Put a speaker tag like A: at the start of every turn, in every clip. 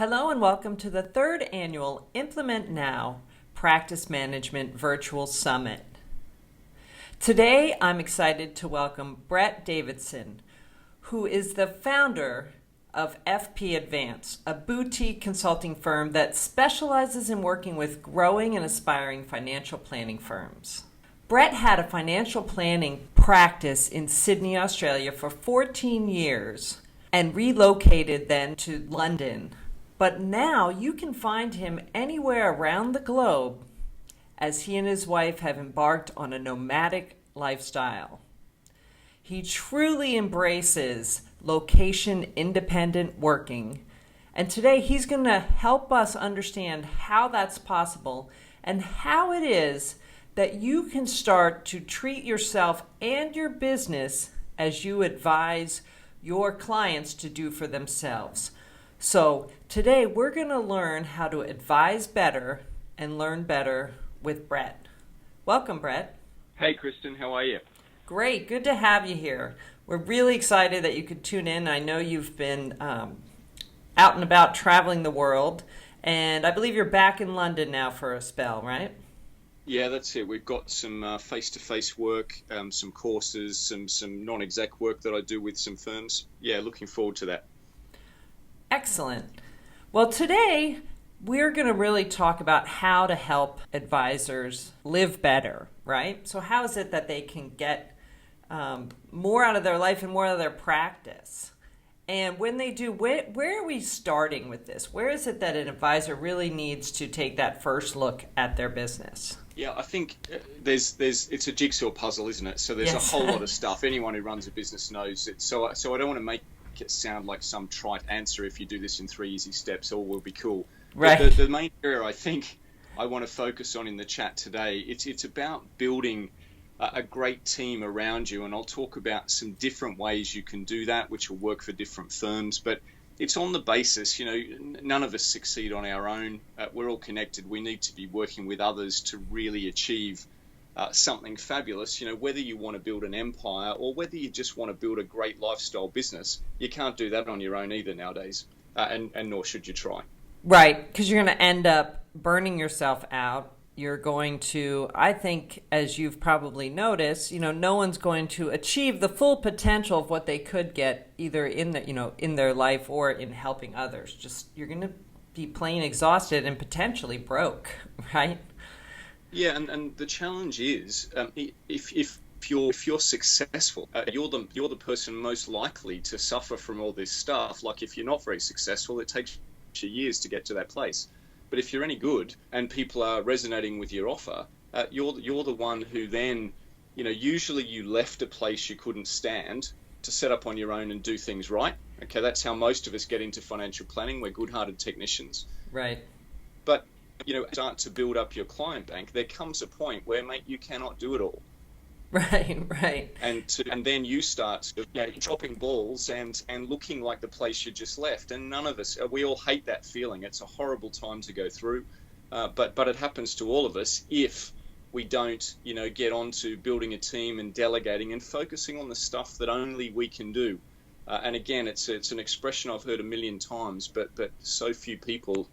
A: Hello and welcome to the third annual Implement Now Practice Management Virtual Summit. Today I'm excited to welcome Brett Davidson, who is the founder of FP Advance, a boutique consulting firm that specializes in working with growing and aspiring financial planning firms. Brett had a financial planning practice in Sydney, Australia for 14 years and relocated then to London. But now you can find him anywhere around the globe as he and his wife have embarked on a nomadic lifestyle. He truly embraces location-independent working, and today he's going to help us understand how that's possible and how it is that you can start to treat yourself and your business as you advise your clients to do for themselves. So today we're going to learn how to advise better and learn better with Brett. Welcome, Brett.
B: Hey, Kristin, how are you?
A: Great. Good to have you here. We're really excited that you could tune in. I know you've been out and about traveling the world, and I believe you're back in London now for a spell, right?
B: Yeah, that's it. We've got some face-to-face work, some courses, some non-exec work that I do with some firms. Yeah, looking forward to that.
A: Excellent. Well, today we're going to really talk about how to help advisors live better, right? So how is it that they can get more out of their life and more out of their practice? And when they do, where are we starting with this? Where is it that an advisor really needs to take that first look at their business?
B: Yeah, I think it's a jigsaw puzzle, isn't it? So there's
A: Yes.
B: a whole lot of stuff. Anyone who runs a business knows it. So I don't want to make it sound like some trite answer. If you do this in 3 easy steps, all will be cool.
A: Right.
B: But the main area I think I want to focus on in the chat today, it's about building a great team around you, and I'll talk about some different ways you can do that, which will work for different firms. But it's on the basis, none of us succeed on our own. We're all connected. We need to be working with others to really achieve something fabulous. Whether you want to build an empire or whether you just want to build a great lifestyle business, you can't do that on your own either nowadays, and nor should you try.
A: Right, because you're going to end up burning yourself out. You're going to, I think, as you've probably noticed, no one's going to achieve the full potential of what they could get either in their life or in helping others. Just you're going to be plain exhausted and potentially broke, right?
B: Yeah, and the challenge is if you're successful, you're the person most likely to suffer from all this stuff. Like if you're not very successful, it takes you years to get to that place. But if you're any good and people are resonating with your offer, you're the one who then, usually you left a place you couldn't stand to set up on your own and do things right. Okay, that's how most of us get into financial planning. We're good-hearted technicians.
A: Right.
B: But, start to build up your client bank, there comes a point where, mate, you cannot do it all.
A: Right.
B: And then you start dropping balls and looking like the place you just left. And none of us, we all hate that feeling. It's a horrible time to go through, but it happens to all of us if we don't, get on to building a team and delegating and focusing on the stuff that only we can do. And again, it's an expression I've heard a million times, but so few people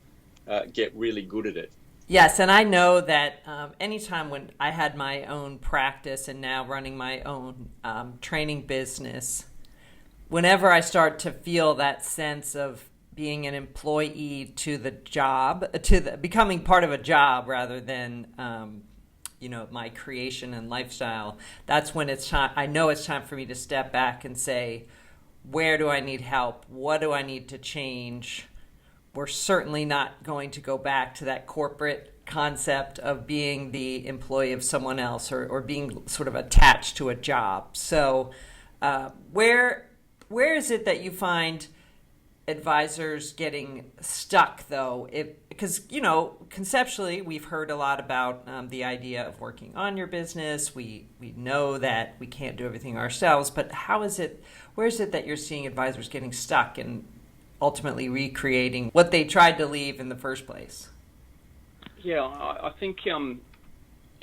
B: get really good at it.
A: Yes, and I know that anytime when I had my own practice and now running my own training business, whenever I start to feel that sense of being an employee to the job, becoming part of a job rather than my creation and lifestyle, that's when it's time. I know it's time for me to step back and say, where do I need help? What do I need to change? We're certainly not going to go back to that corporate concept of being the employee of someone else or being sort of attached to a job. So where is it that you find advisors getting stuck, though? Because, conceptually, we've heard a lot about the idea of working on your business. We know that we can't do everything ourselves, but where is it that you're seeing advisors getting stuck and ultimately recreating what they tried to leave in the first place?
B: Yeah, I think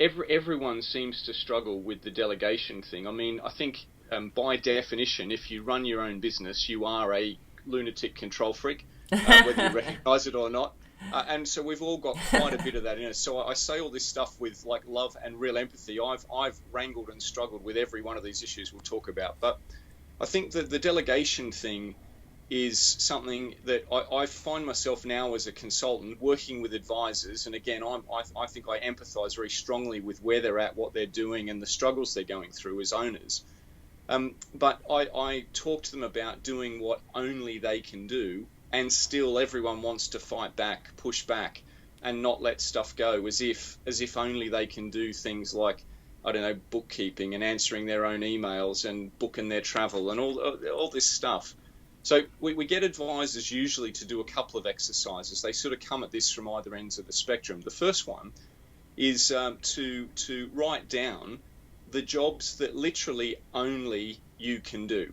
B: everyone seems to struggle with the delegation thing. I mean, I think by definition, if you run your own business, you are a lunatic control freak. whether you recognize it or not. And so we've all got quite a bit of that in us. So I say all this stuff with like love and real empathy. I've wrangled and struggled with every one of these issues we'll talk about. But I think that the delegation thing is something that I find myself now as a consultant working with advisors. And again, I think I empathize very strongly with where they're at, what they're doing, and the struggles they're going through as owners. But I talk to them about doing what only they can do, and still everyone wants to fight back, push back, and not let stuff go, as if only they can do things like, I don't know, bookkeeping and answering their own emails and booking their travel and all this stuff. So we get advisors usually to do a couple of exercises. They sort of come at this from either ends of the spectrum. The first one is to write down the jobs that literally only you can do.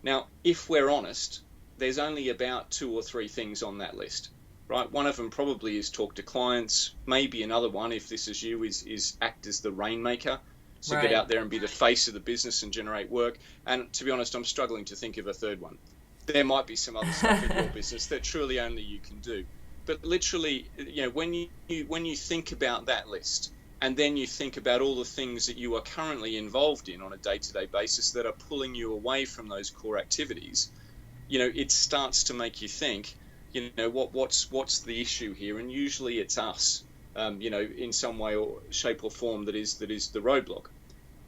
B: Now, if we're honest, there's only about 2 or 3 things on that list, right? One of them probably is talk to clients. Maybe another one, if this is you, is act as the rainmaker. So
A: Right.
B: get out there and be the face of the business and generate work. And to be honest, I'm struggling to think of a third one. There might be some other stuff in your business that truly only you can do. But literally, when you think about that list, and then you think about all the things that you are currently involved in on a day-to-day basis that are pulling you away from those core activities, it starts to make you think, what's the issue here? And usually it's us, in some way or shape or form that is the roadblock.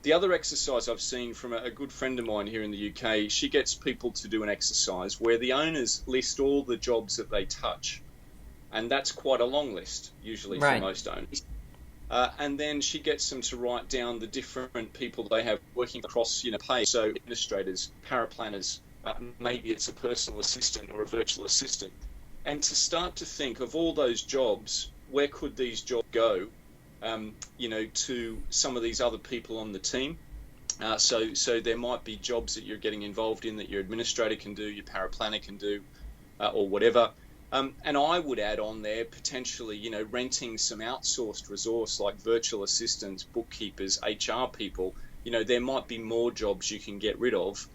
B: The other exercise I've seen from a good friend of mine here in the UK, she gets people to do an exercise where the owners list all the jobs that they touch. And that's quite a long list, usually,
A: Right.
B: for most owners. And then she gets them to write down the different people they have working across, pay. So administrators, paraplanners, maybe it's a personal assistant or a virtual assistant. And to start to think of all those jobs, where could these jobs go, to some of these other people on the team. So there might be jobs that you're getting involved in that your administrator can do, your paraplanner can do, or whatever. And I would add on there potentially, renting some outsourced resource like virtual assistants, bookkeepers, HR people. There might be more jobs you can get rid of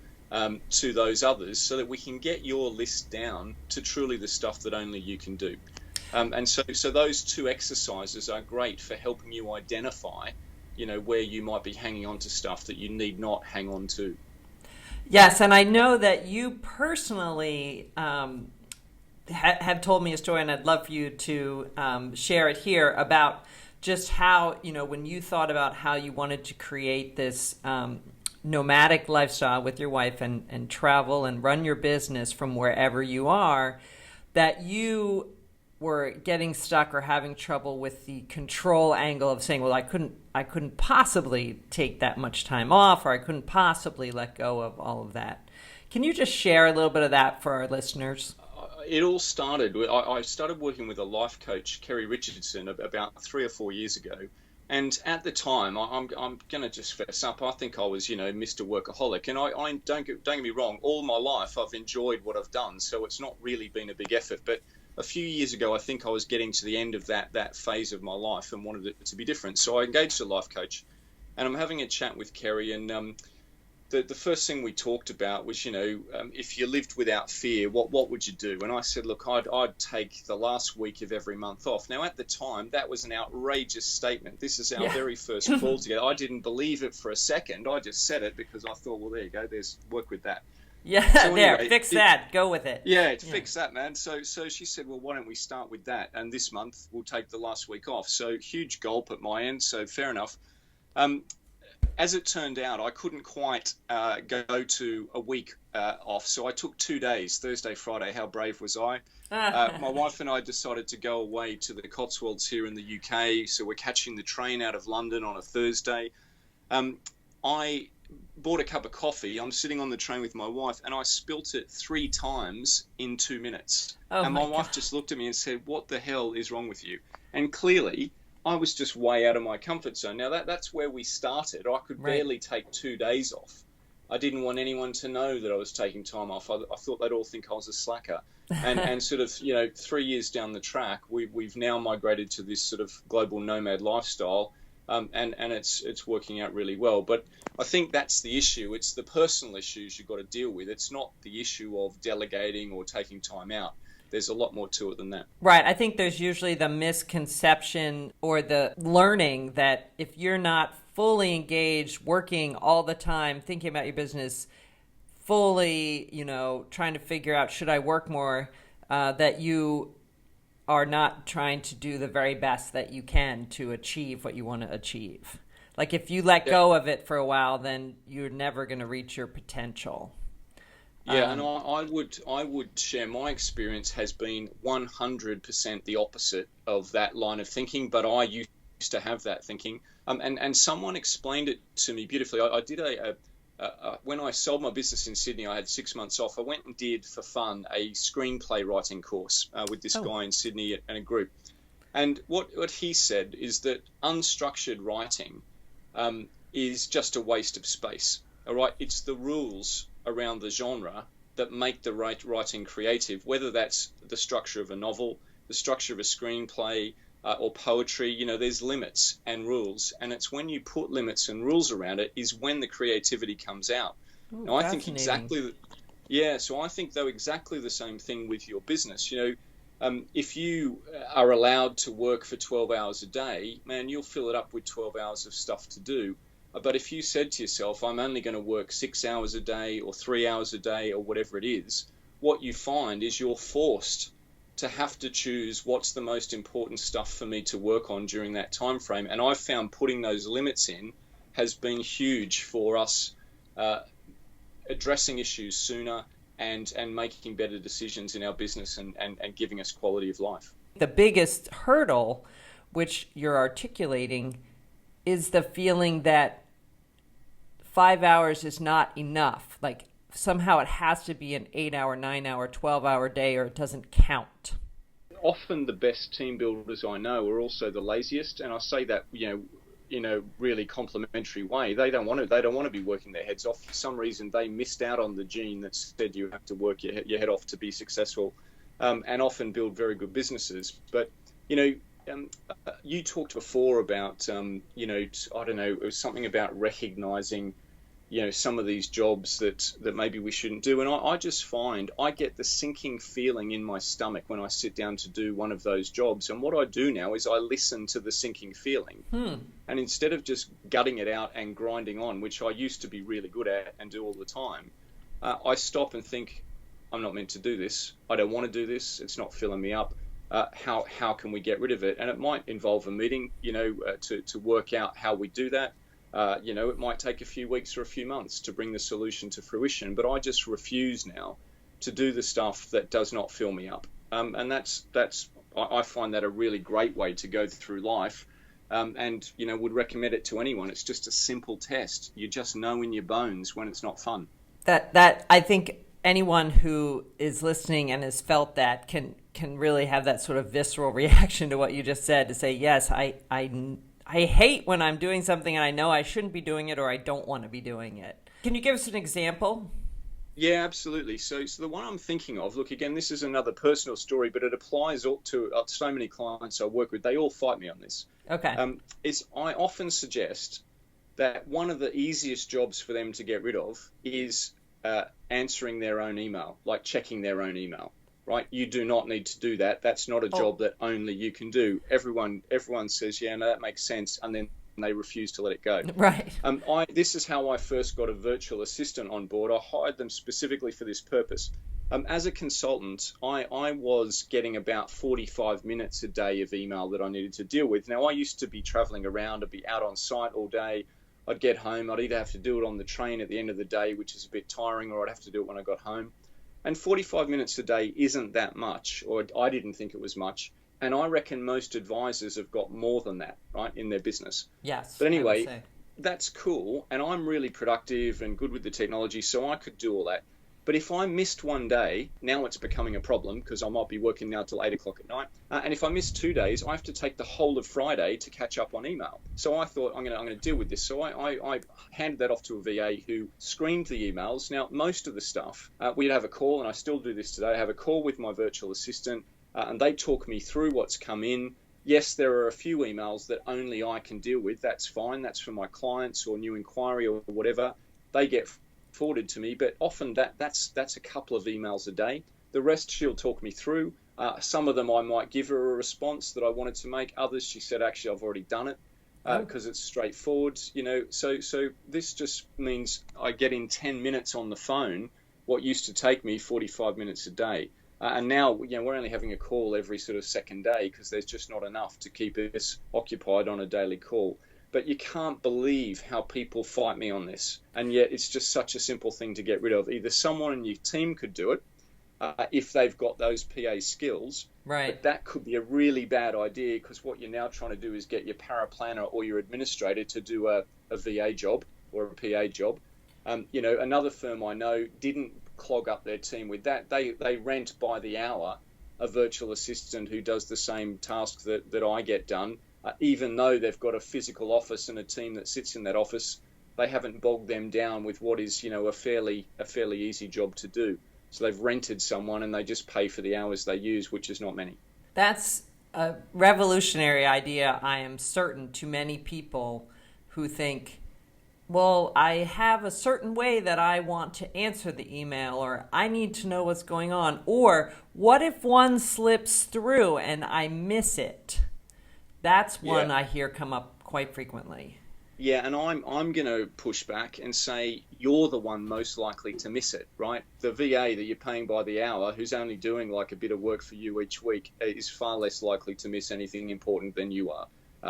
B: to those others, so that we can get your list down to truly the stuff that only you can do. And so those 2 exercises are great for helping you identify, where you might be hanging on to stuff that you need not hang on to.
A: Yes, and I know that you personally have told me a story, and I'd love for you to share it here, about just how, when you thought about how you wanted to create this nomadic lifestyle with your wife and travel and run your business from wherever you are, that you were getting stuck or having trouble with the control angle of saying, well, I couldn't possibly take that much time off, or I couldn't possibly let go of all of that. Can you just share a little bit of that for our listeners?
B: It all started, I started working with a life coach, Kerry Richardson, about 3 or 4 years ago. And at the time, I'm going to just fess up, I think I was, Mr. Workaholic. And I don't get me wrong, all my life I've enjoyed what I've done, so it's not really been a big effort. But a few years ago, I think I was getting to the end of that phase of my life and wanted it to be different. So I engaged a life coach, and I'm having a chat with Kerry. And the first thing we talked about was, if you lived without fear, what would you do? And I said, look, I'd take the last week of every month off. Now, at the time, that was an outrageous statement. This is our very first call together. I didn't believe it for a second. I just said it because I thought, well, there you go. There's work with that.
A: Yeah, so anyway, fix that. Go with it.
B: Yeah, fix that, man. So she said, well, why don't we start with that? And this month we'll take the last week off. So huge gulp at my end. So fair enough. As it turned out, I couldn't quite go to a week off. So I took 2 days, Thursday, Friday. How brave was I? My wife and I decided to go away to the Cotswolds here in the UK. So we're catching the train out of London on a Thursday. I bought a cup of coffee. I'm sitting on the train with my wife, and I spilt it 3 times in 2 minutes. And my wife just looked at me and said, what the hell is wrong with you? And clearly, I was just way out of my comfort zone. Now, that's where we started. I could barely take 2 days off. I didn't want anyone to know that I was taking time off. I thought they'd all think I was a slacker. And sort of, 3 years down the track, we've now migrated to this sort of global nomad lifestyle. And it's working out really well. But I think that's the issue. It's the personal issues you've got to deal with. It's not the issue of delegating or taking time out. there's a lot more to it than that.
A: Right. I think there's usually the misconception or the learning that if you're not fully engaged, working all the time, thinking about your business, fully, trying to figure out, should I work more, that you are not trying to do the very best that you can to achieve what you want to achieve. Like if you let go of it for a while, then you're never going to reach your potential.
B: Yeah, and I would share my experience has been 100% the opposite of that line of thinking, but I used to have that thinking. And someone explained it to me beautifully. I did when I sold my business in Sydney, I had 6 months off. I went and did, for fun, a screenplay writing course with this guy in Sydney and a group. And what he said is that unstructured writing is just a waste of space. All right, it's the rules around the genre that make the writing creative, whether that's the structure of a novel, the structure of a screenplay, or poetry. There's limits and rules, and it's when you put limits and rules around it is when the creativity comes out.
A: Ooh,
B: now, I think exactly the same thing with your business. If you are allowed to work for 12 hours a day, man, you'll fill it up with 12 hours of stuff to do. But if you said to yourself, I'm only going to work 6 hours a day or 3 hours a day or whatever it is, what you find is you're forced to have to choose what's the most important stuff for me to work on during that time frame. And I've found putting those limits in has been huge for us addressing issues sooner and making better decisions in our business and giving us quality of life.
A: The biggest hurdle, which you're articulating, is the feeling that 5 hours is not enough. Like somehow it has to be an 8-hour, 9-hour, 12-hour day or it doesn't count.
B: Often the best team builders I know are also the laziest, and I say that in a really complimentary way. They don't want to be working their heads off. For some reason, they missed out on the gene that said you have to work your head off to be successful, and often build very good businesses. But you talked before about I don't know, it was something about recognizing some of these jobs that maybe we shouldn't do. And I just find I get the sinking feeling in my stomach when I sit down to do one of those jobs. And what I do now is I listen to the sinking feeling. And instead of just gutting it out and grinding on, which I used to be really good at and do all the time, I stop and think, I'm not meant to do this. I don't want to do this. It's not filling me up. How can we get rid of it? And it might involve a meeting, to work out how we do that. It might take a few weeks or a few months to bring the solution to fruition, but I just refuse now to do the stuff that does not fill me up. And I find that a really great way to go through life, and would recommend it to anyone. It's just a simple test. You just know in your bones when it's not fun.
A: That I think anyone who is listening and has felt that can really have that sort of visceral reaction to what you just said, to say, yes, I hate when I'm doing something and I know I shouldn't be doing it or I don't want to be doing it. Can you give us an example?
B: Yeah, absolutely. So the one I'm thinking of, look, again, this is another personal story, but it applies to so many clients I work with. They all fight me on this.
A: Okay.
B: I often suggest that one of the easiest jobs for them to get rid of is answering their own email, like checking their own email. Right, you do not need to do that. That's not a job that only you can do. Everyone says, yeah, no, that makes sense, and then they refuse to let it go.
A: Right.
B: This is how I first got a virtual assistant on board. I hired them specifically for this purpose. As a consultant, I was getting about 45 minutes a day of email that I needed to deal with. Now, I used to be traveling around. I'd be out on site all day. I'd get home. I'd either have to do it on the train at the end of the day, which is a bit tiring, or I'd have to do it when I got home. And 45 minutes a day isn't that much, or I didn't think it was much. And I reckon most advisors have got more than that, right, in their business.
A: Yes.
B: But anyway, that's cool. And I'm really productive and good with the technology, so I could do all that. But if I missed one day, now it's becoming a problem because I might be working now till 8 o'clock at night. And if I miss 2 days, I have to take the whole of Friday to catch up on email. So I thought I'm going to deal with this. So I handed that off to a VA who screened the emails. Now, most of the stuff, we'd have a call, and I still do this today. I have a call with my virtual assistant, and they talk me through what's come in. Yes, there are a few emails that only I can deal with. That's fine. That's for my clients or new inquiry or whatever. They get forwarded to me, but often that's a couple of emails a day. The rest she'll talk me through. Some of them I might give her a response that I wanted to make. Others she said, actually, I've already done it because it's straightforward. So this just means I get in 10 minutes on the phone what used to take me 45 minutes a day. And now, we're only having a call every sort of second day because there's just not enough to keep us occupied on a daily call. But you can't believe how people fight me on this. And yet it's just such a simple thing to get rid of. Either someone in your team could do it if they've got those PA skills.
A: Right.
B: But that could be a really bad idea because what you're now trying to do is get your paraplanner or your administrator to do a VA job or a PA job. Another firm I know didn't clog up their team with that. They rent by the hour a virtual assistant who does the same tasks that I get done. Even though they've got a physical office and a team that sits in that office, they haven't bogged them down with what is, a fairly easy job to do. So they've rented someone and they just pay for the hours they use, which is not many.
A: That's a revolutionary idea, I am certain, to many people who think, well, I have a certain way that I want to answer the email, or I need to know what's going on, or what if one slips through and I miss it? That's one I hear come up quite frequently.
B: Yeah, and I'm going to push back and say you're the one most likely to miss it, right? The VA that you're paying by the hour, who's only doing like a bit of work for you each week, is far less likely to miss anything important than you are,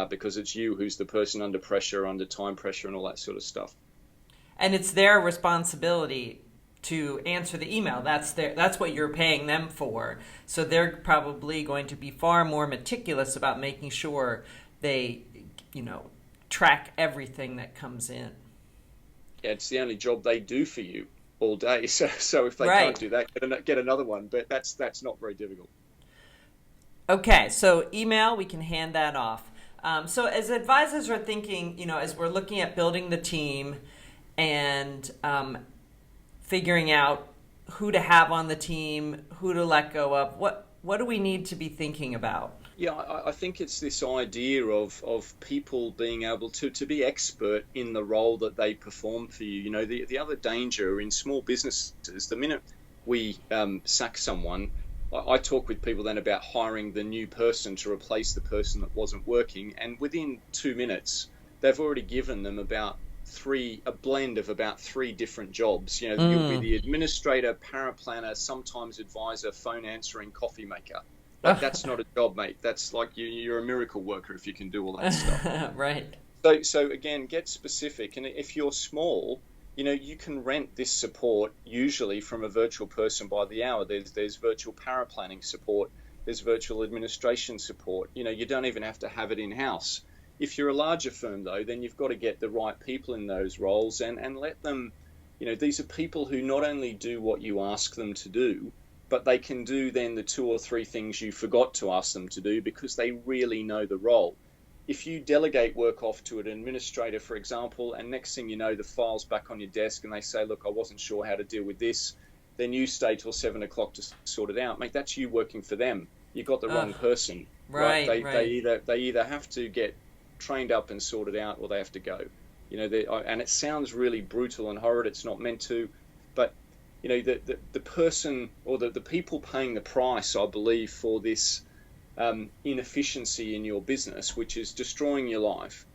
B: because it's you who's the person under pressure, under time pressure, and all that sort of stuff.
A: And it's their responsibility to answer the email. That's what you're paying them for. So they're probably going to be far more meticulous about making sure they, track everything that comes in.
B: Yeah, it's the only job they do for you all day. So if they can't do that, get another one. But that's not very difficult.
A: Okay, so email, we can hand that off. So as advisors are thinking, as we're looking at building the team and figuring out who to have on the team, who to let go of, what do we need to be thinking about?
B: Yeah, I think it's this idea of people being able to be expert in the role that they perform for you. The other danger in small businesses, the minute we sack someone, I talk with people then about hiring the new person to replace the person that wasn't working. And within 2 minutes, they've already given them a blend of about 3 different jobs. You'll be the administrator, paraplanner, sometimes advisor, phone answering, coffee maker. That's not a job, mate. That's like you're a miracle worker if you can do all that stuff.
A: Right.
B: So again, get specific. And if you're small, you can rent this support usually from a virtual person by the hour. There's virtual paraplanning support. There's virtual administration support. You don't even have to have it in-house. If you're a larger firm, though, then you've got to get the right people in those roles and let them, these are people who not only do what you ask them to do, but they can do then the 2 or 3 things you forgot to ask them to do because they really know the role. If you delegate work off to an administrator, for example, and next thing you know, the file's back on your desk and they say, look, I wasn't sure how to deal with this, then you stay till 7 o'clock to sort it out. Mate, that's you working for them. You got the wrong person.
A: Right.
B: They either have to get trained up and sorted out or they have to go. And it sounds really brutal and horrid. It's not meant to, but the person or the people paying the price, I believe, for this inefficiency in your business, which is destroying your life,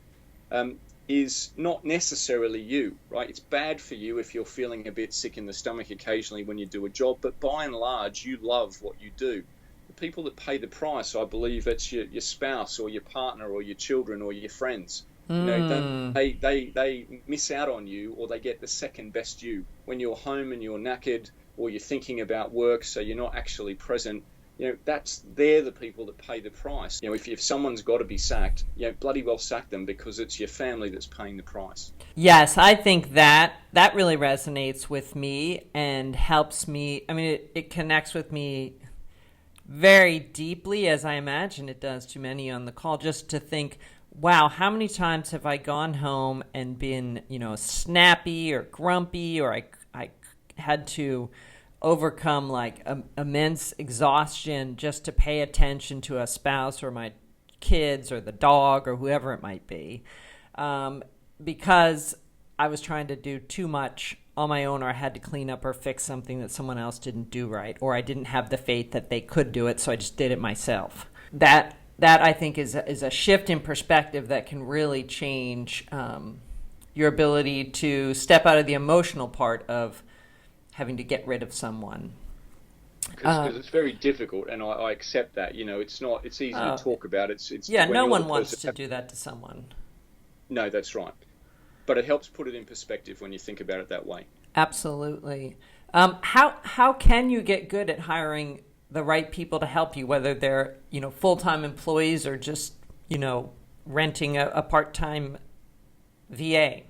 B: is not necessarily you, right? It's bad for you if you're feeling a bit sick in the stomach occasionally when you do a job, but by and large, you love what you do. The people that pay the price, I believe, it's your spouse or your partner or your children or your friends. They miss out on you, or they get the second best you when you're home and you're knackered, or you're thinking about work, so you're not actually present. They're the people that pay the price. If someone's got to be sacked, bloody well sack them because it's your family that's paying the price.
A: Yes, I think that really resonates with me and helps me. I mean, it connects with me very deeply, as I imagine it does to many on the call, just to think, wow, how many times have I gone home and been, snappy or grumpy, or I had to overcome like immense exhaustion just to pay attention to a spouse or my kids or the dog or whoever it might be, because I was trying to do too much on my own, or I had to clean up or fix something that someone else didn't do right, or I didn't have the faith that they could do it, so I just did it myself. That I think is a shift in perspective that can really change your ability to step out of the emotional part of having to get rid of someone.
B: Because it's very difficult, and I accept that. It's easy to talk about. It's
A: yeah,
B: when
A: no
B: you're
A: one
B: the
A: wants
B: person
A: to do that to someone.
B: No, that's right. But it helps put it in perspective when you think about it that way.
A: Absolutely. How can you get good at hiring the right people to help you, whether they're full-time employees or just renting a part-time VA?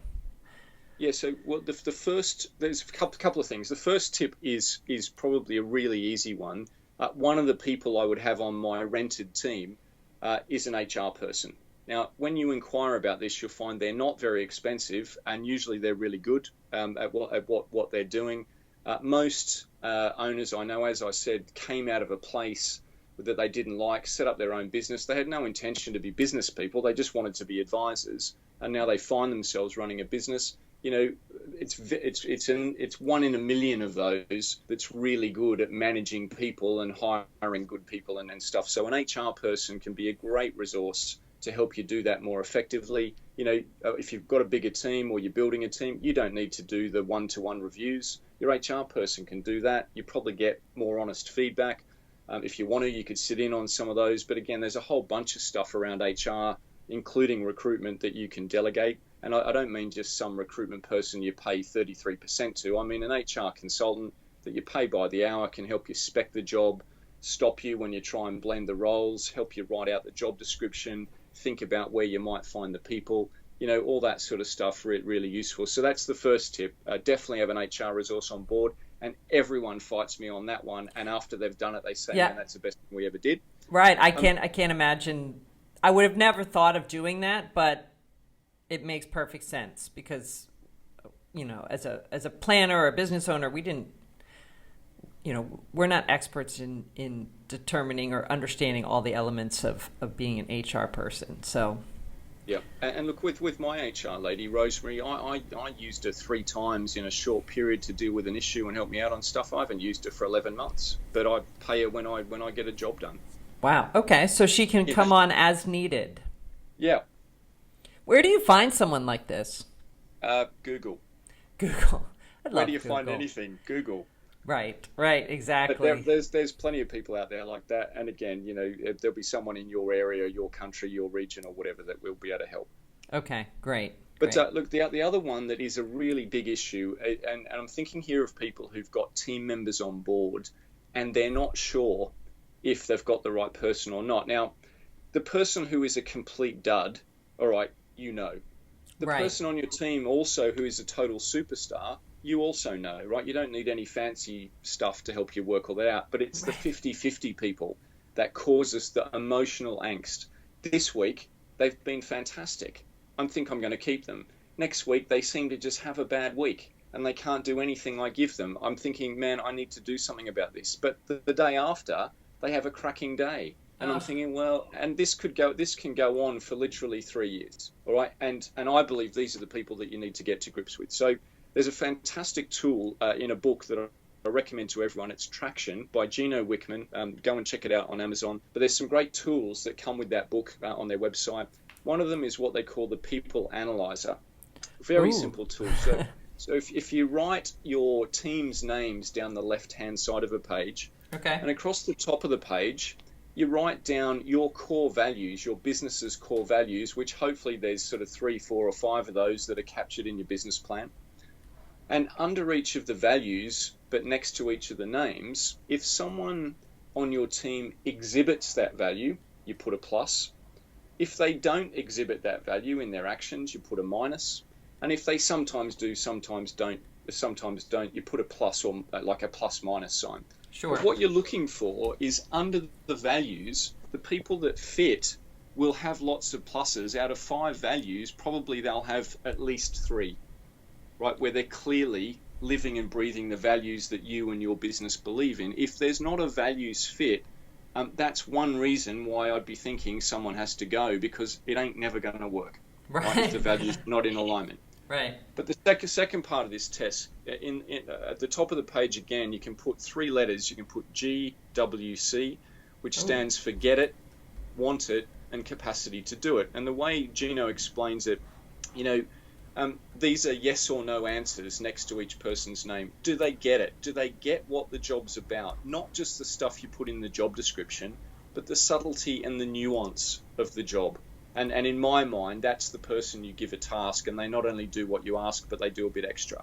B: Yeah. So the first, there's a couple of things. The first tip is probably a really easy one. One of the people I would have on my rented team is an HR person. Now, when you inquire about this, you'll find they're not very expensive, and usually they're really good at what they're doing. Most owners I know, as I said, came out of a place that they didn't like, set up their own business. They had no intention to be business people. They just wanted to be advisors, and now they find themselves running a business. It's one in a million of those that's really good at managing people and hiring good people and stuff. So an HR person can be a great resource to help you do that more effectively. If you've got a bigger team or you're building a team, you don't need to do the one-to-one reviews. Your HR person can do that. You probably get more honest feedback. If you want to, you could sit in on some of those. But again, there's a whole bunch of stuff around HR, including recruitment, that you can delegate. And I don't mean just some recruitment person you pay 33% to. I mean an HR consultant that you pay by the hour can help you spec the job, stop you when you try and blend the roles, help you write out the job description, think about where you might find the people, all that sort of stuff, really useful. So that's the first tip. Definitely have an HR resource on board, and everyone fights me on that one. And after they've done it, they say, man, that's the best thing we ever did. Right.
A: I can't imagine. I would have never thought of doing that, but it makes perfect sense because, as a planner or a business owner, we didn't, we're not experts in determining or understanding all the elements of being an HR person. So,
B: yeah. And look, with my HR lady, Rosemary, I used her 3 times in a short period to deal with an issue and help me out on stuff. I haven't used her for 11 months, but I pay her when I get a job done.
A: Wow. Okay. So she can come on as needed.
B: Yeah.
A: Where do you find someone like this?
B: Google.
A: Google.
B: Where do you find anything? Google.
A: Right, exactly.
B: But there's plenty of people out there like that, and again, there'll be someone in your area, your country, your region, or whatever that will be able to help.
A: Okay, great.
B: But look, the other one that is a really big issue, and I'm thinking here of people who've got team members on board, and they're not sure if they've got the right person or not. Now, the person who is a complete dud, all right, The person on your team also who is a total superstar, you also know, right? You don't need any fancy stuff to help you work all that out, but it's the 50-50 people that cause us the emotional angst. This week, they've been fantastic. I think I'm going to keep them. Next week, they seem to just have a bad week and they can't do anything I give them. I'm thinking, man, I need to do something about this. But the day after, they have a cracking day. And I'm thinking, well, and this can go on for literally 3 years, all right? And I believe these are the people that you need to get to grips with. So there's a fantastic tool in a book that I recommend to everyone. It's Traction by Gino Wickman. Go and check it out on Amazon. But there's some great tools that come with that book on their website. One of them is what they call the People Analyzer. Very simple tool. So if you write your team's names down the left-hand side of a page, and across the top of the page, you write down your core values, your business's core values, which hopefully there's sort of 3, 4, or 5 of those that are captured in your business plan. And under each of the values, but next to each of the names, if someone on your team exhibits that value, you put a plus. If they don't exhibit that value in their actions, you put a minus. And if they sometimes do, sometimes don't, you put a plus or like a plus minus sign.
A: Sure.
B: But what you're looking for is under the values, the people that fit will have lots of pluses. Out of 5 values, probably they'll have at least 3, right? Where they're clearly living and breathing the values that you and your business believe in. If there's not a values fit, that's one reason why I'd be thinking someone has to go, because it ain't never going to work. Right? If the values not in alignment.
A: Right.
B: But the second part of this test, at the top of the page again, you can put three letters. You can put GWC, which
A: Oh,
B: stands for get it, want it, and capacity to do it. And the way Gino explains it, you know, these are yes or no answers next to each person's name. Do they get it? Do they get what the job's about? Not just the stuff you put in the job description, but the subtlety and the nuance of the job. And in my mind, that's the person you give a task, and they not only do what you ask, but they do a bit extra.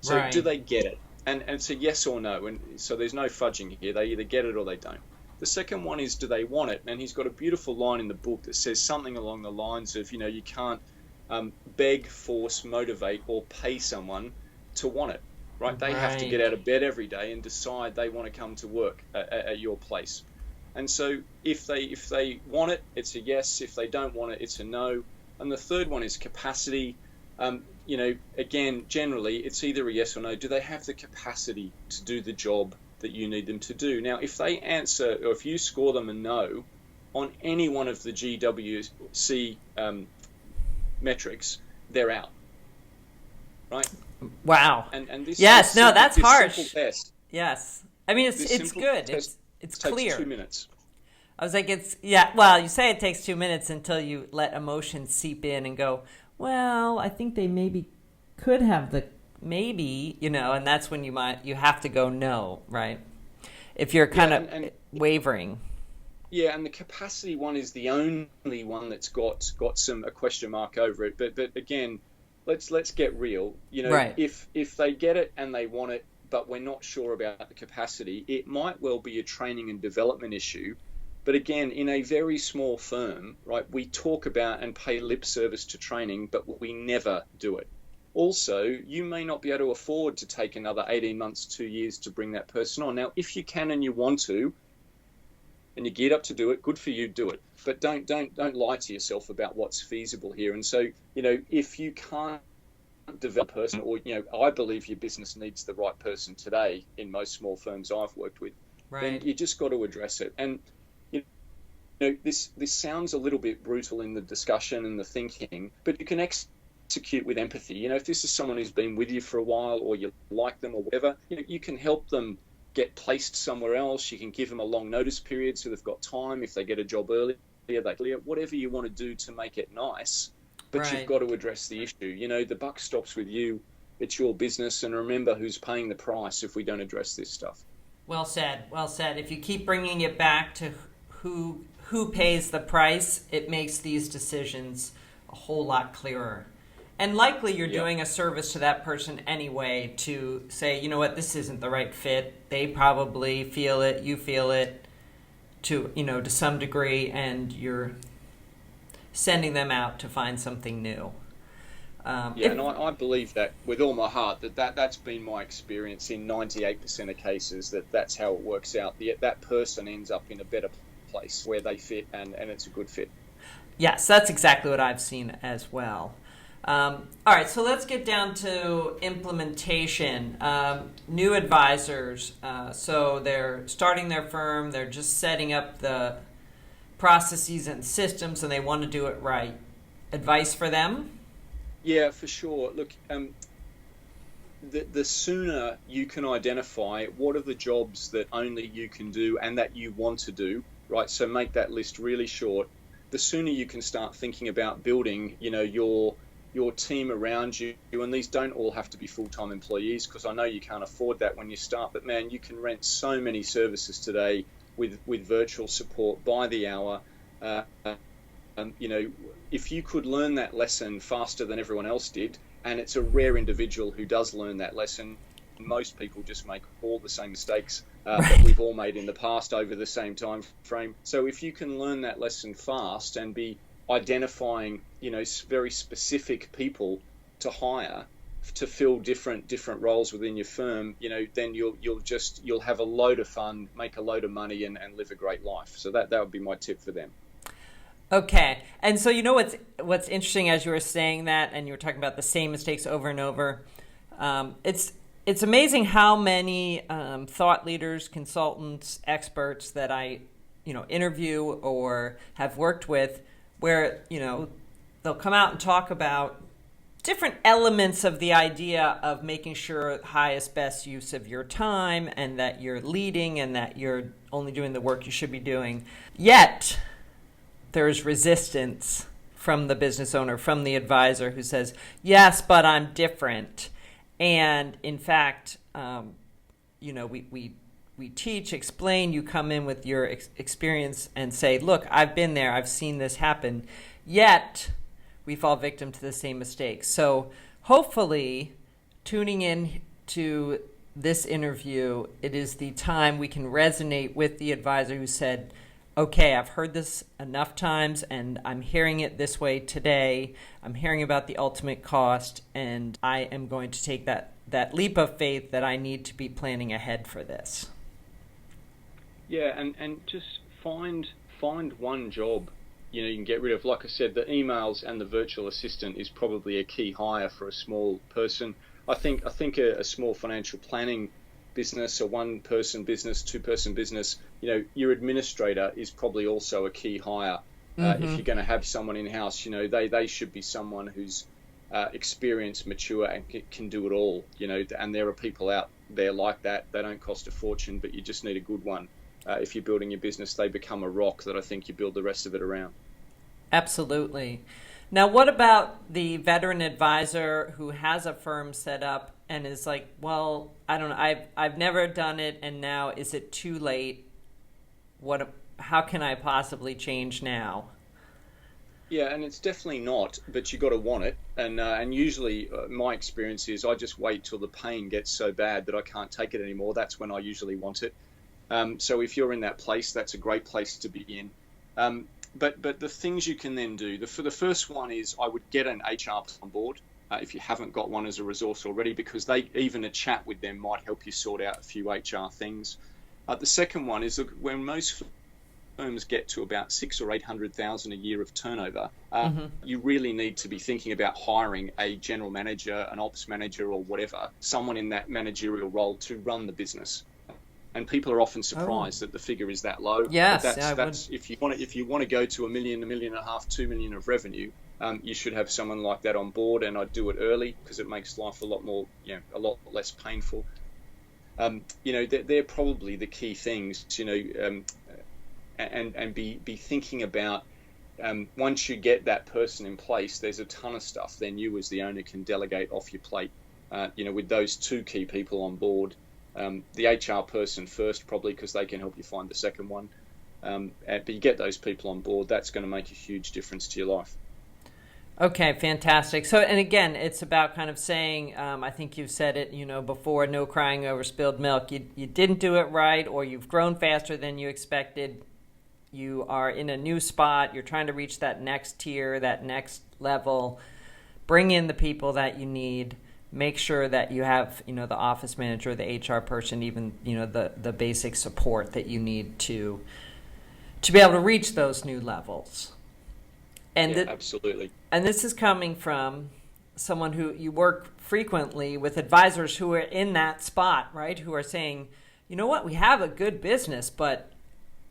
B: So
A: right.
B: do they get it? And it's a yes or no. And so there's no fudging here. They either get it or they don't. The second one is, do they want it? And he's got a beautiful line in the book that says something along the lines of, you can't beg, force, motivate, or pay someone to want it, right? They have to get out of bed every day and decide they want to come to work at your place. And so if they want it, it's a yes. If they don't want it, it's a no. And the third one is capacity. Again, generally, it's either a yes or no. Do they have the capacity to do the job that you need them to do? Now, if they answer, or if you score them a no on any one of the GWC metrics, they're out, right?
A: Wow.
B: And this
A: yes, no,
B: simple,
A: that's
B: this
A: harsh.
B: simple test,
A: Yes. I mean, it's good. It's
B: takes
A: clear.
B: 2 minutes.
A: I was like, well, you say it takes 2 minutes until you let emotion seep in and go, well, I think they maybe could have and that's when you have to go no, right? If you're kind of wavering.
B: Yeah, and the capacity one is the only one that's got a question mark over it. But again, let's get real.
A: Right.
B: If they get it and they want it, but we're not sure about the capacity, it might well be a training and development issue. But again, in a very small firm, right, we talk about and pay lip service to training, but we never do it. Also, you may not be able to afford to take another 18 months, 2 years to bring that person on. Now, if you can and you want to, and you're geared up to do it, good for you, do it. But don't lie to yourself about what's feasible here. And so, if you can't develop a person, or, I believe your business needs the right person today in most small firms I've worked with, then you just got to address it. And, this sounds a little bit brutal in the discussion and the thinking, but you can execute with empathy. If this is someone who's been with you for a while, or you like them or whatever, you can help them get placed somewhere else. You can give them a long notice period so they've got time. If they get a job earlier, whatever you want to do to make it nice, but you've got to address the issue. The buck stops with you. It's your business, and remember who's paying the price if we don't address this stuff.
A: Well said. Well said. If you keep bringing it back to who pays the price, it makes these decisions a whole lot clearer. And likely you're doing a service to that person anyway to say, you know what, this isn't the right fit. They probably feel it, you feel it to some degree, and you're sending them out to find something new.
B: And I believe that with all my heart, that's been my experience in 98% of cases, that's how it works out. That person ends up in a better place where they fit, and it's a good fit.
A: Yes, that's exactly what I've seen as well. All right, so let's get down to implementation. New advisors, so they're starting their firm, they're just setting up the processes and systems, and they want to do it right. Advice for them?
B: Yeah, for sure. Look, the sooner you can identify what are the jobs that only you can do and that you want to do, right? So make that list really short. The sooner you can start thinking about building, your team around you, and these don't all have to be full-time employees, because I know you can't afford that when you start, but man, you can rent so many services today with virtual support by the hour. If you could learn that lesson faster than everyone else did, and it's a rare individual who does learn that lesson, most people just make all the same mistakes that we've all made in the past over the same time frame. So if you can learn that lesson fast and be identifying, very specific people to hire to fill different roles within your firm, then you'll have a load of fun, make a load of money, and live a great life. So that would be my tip for them.
A: Okay. And so what's interesting, as you were saying that, and you were talking about the same mistakes over and over, it's amazing how many thought leaders, consultants, experts that I interview or have worked with, where they'll come out and talk about different elements of the idea of making sure highest best use of your time and that you're leading and that you're only doing the work you should be doing. Yet there's resistance from the business owner, from the advisor who says, yes, but I'm different. And in fact, we teach, explain, you come in with your experience and say, look, I've been there, I've seen this happen. Yet we fall victim to the same mistakes. So hopefully, tuning in to this interview, it is the time we can resonate with the advisor who said, okay, I've heard this enough times and I'm hearing it this way today. I'm hearing about the ultimate cost and I am going to take that leap of faith that I need to be planning ahead for this.
B: Yeah, and just find one job you can get rid of. Like I said, the emails and the virtual assistant is probably a key hire for a small person. I think a small financial planning business, a one-person business, two-person business, your administrator is probably also a key hire. If you're going to have someone in-house, they should be someone who's experienced, mature, and can do it all. And there are people out there like that. They don't cost a fortune, but you just need a good one. If you're building your business, they become a rock that I think you build the rest of it around.
A: Absolutely. Now, what about the veteran advisor who has a firm set up and is like, well, I don't know, I've never done it, and now is it too late? How can I possibly change now?
B: Yeah, and it's definitely not, but you got to want it. And usually my experience is I just wait till the pain gets so bad that I can't take it anymore. That's when I usually want it. So if you're in that place, that's a great place to be in. But the things you can then do, for the first one is I would get an HR on board if you haven't got one as a resource already, because even a chat with them might help you sort out a few HR things. The second one is when most firms get to about 600,000 or 800,000 a year of turnover, you really need to be thinking about hiring a general manager, an ops manager, or whatever, someone in that managerial role to run the business. And people are often surprised that the figure is that low.
A: Yes,
B: that's if you want to go to $1 million, $1.5 million, $2 million of revenue, you should have someone like that on board. And I'd do it early because it makes life a lot less painful. They're probably the key things. And be thinking about once you get that person in place, there's a ton of stuff then you as the owner can delegate off your plate. With those two key people on board. The HR person first, probably, because they can help you find the second one. But you get those people on board, that's going to make a huge difference to your life.
A: Okay, fantastic. So, and again, it's about kind of saying, I think you've said it, before, no crying over spilled milk. You didn't do it right, or you've grown faster than you expected. You are in a new spot. You're trying to reach that next tier, that next level. Bring in the people that you need. Make sure that you have, the office manager, the HR person, even, the basic support that you need to be able to reach those new levels. And
B: absolutely.
A: And this is coming from someone who you work frequently with advisors who are in that spot, right? Who are saying, you know what, we have a good business, but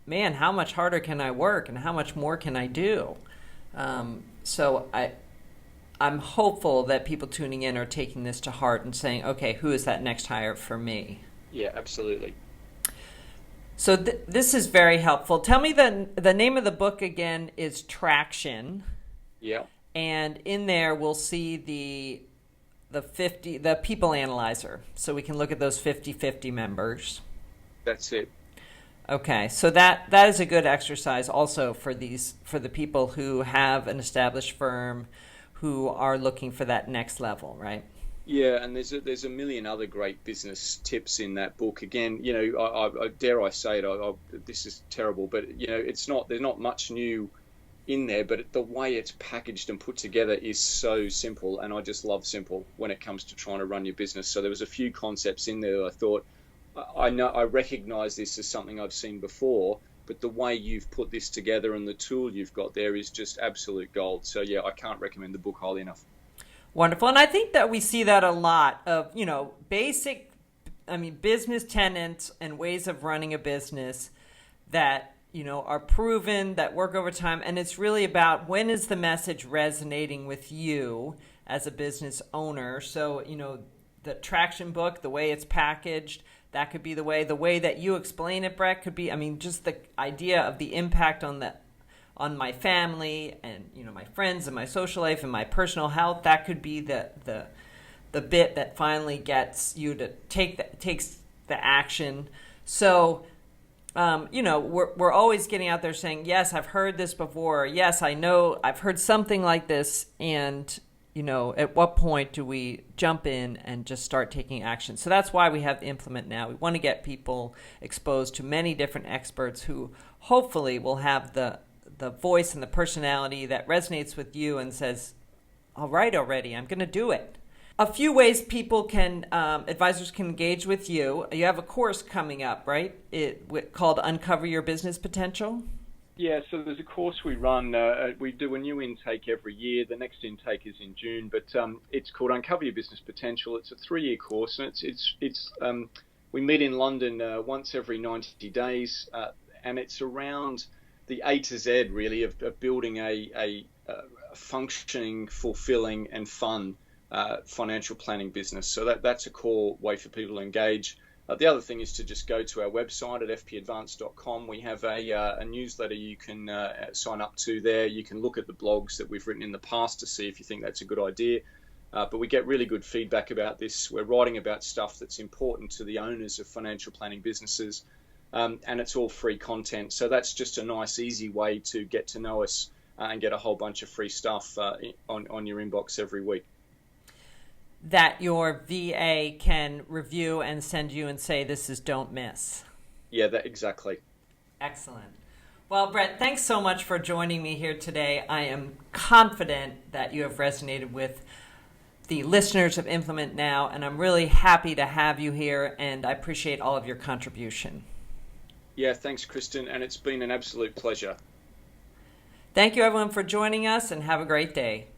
A: man, how much harder can I work and how much more can I do? So I'm hopeful that people tuning in are taking this to heart and saying, okay, who is that next hire for me?
B: Yeah, absolutely.
A: So this is very helpful. Tell me the name of the book again is Traction.
B: Yeah.
A: And in there we'll see the people analyzer. So we can look at those 50-50 members.
B: That's it.
A: Okay, so that is a good exercise also for the people who have an established firm, who are looking for that next level, right?
B: Yeah, and there's a million other great business tips in that book. Again, I dare I say it, this is terrible, but there's not much new in there, but the way it's packaged and put together is so simple, and I just love simple when it comes to trying to run your business. So there was a few concepts in there that I thought, I recognize this as something I've seen before, but the way you've put this together and the tool you've got there is just absolute gold. So yeah, I can't recommend the book highly enough.
A: Wonderful. And I think that we see that a lot of, basic, business tenets and ways of running a business that, are proven, that work over time. And it's really about when is the message resonating with you as a business owner. So, the traction book, the way it's packaged, that could be the way that you explain it, Brett, could be, just the idea of the impact on my family and, my friends and my social life and my personal health. That could be the bit that finally gets you to takes the action. So, we're always getting out there saying, yes, I've heard this before. Yes, I know I've heard something like this. And, at what point do we jump in and just start taking action? So that's why we have Implement Now. We want to get people exposed to many different experts who hopefully will have the voice and the personality that resonates with you and says, all right, already, I'm going to do it. A few ways people advisors can engage with you. You have a course coming up, right? Called Uncover Your Business Potential.
B: Yeah, so there's a course we run. We do a new intake every year. The next intake is in June, but it's called Uncover Your Business Potential. It's a 3-year course, and it's we meet in London once every 90 days, and it's around the A to Z, really, of building a functioning, fulfilling, and fun financial planning business. So that's a core way for people to engage. The other thing is to just go to our website at fpadvance.com. We have a newsletter you can sign up to there. You can look at the blogs that we've written in the past to see if you think that's a good idea. But we get really good feedback about this. We're writing about stuff that's important to the owners of financial planning businesses, and it's all free content. So that's just a nice, easy way to get to know us and get a whole bunch of free stuff on your inbox every week.
A: That your VA can review and send you and say, this is don't miss.
B: Yeah, exactly.
A: Excellent. Well, Brett, thanks so much for joining me here today. I am confident that you have resonated with the listeners of Implement Now, and I'm really happy to have you here, and I appreciate all of your contribution.
B: Yeah, thanks, Kristin, and it's been an absolute pleasure.
A: Thank you, everyone, for joining us, and have a great day.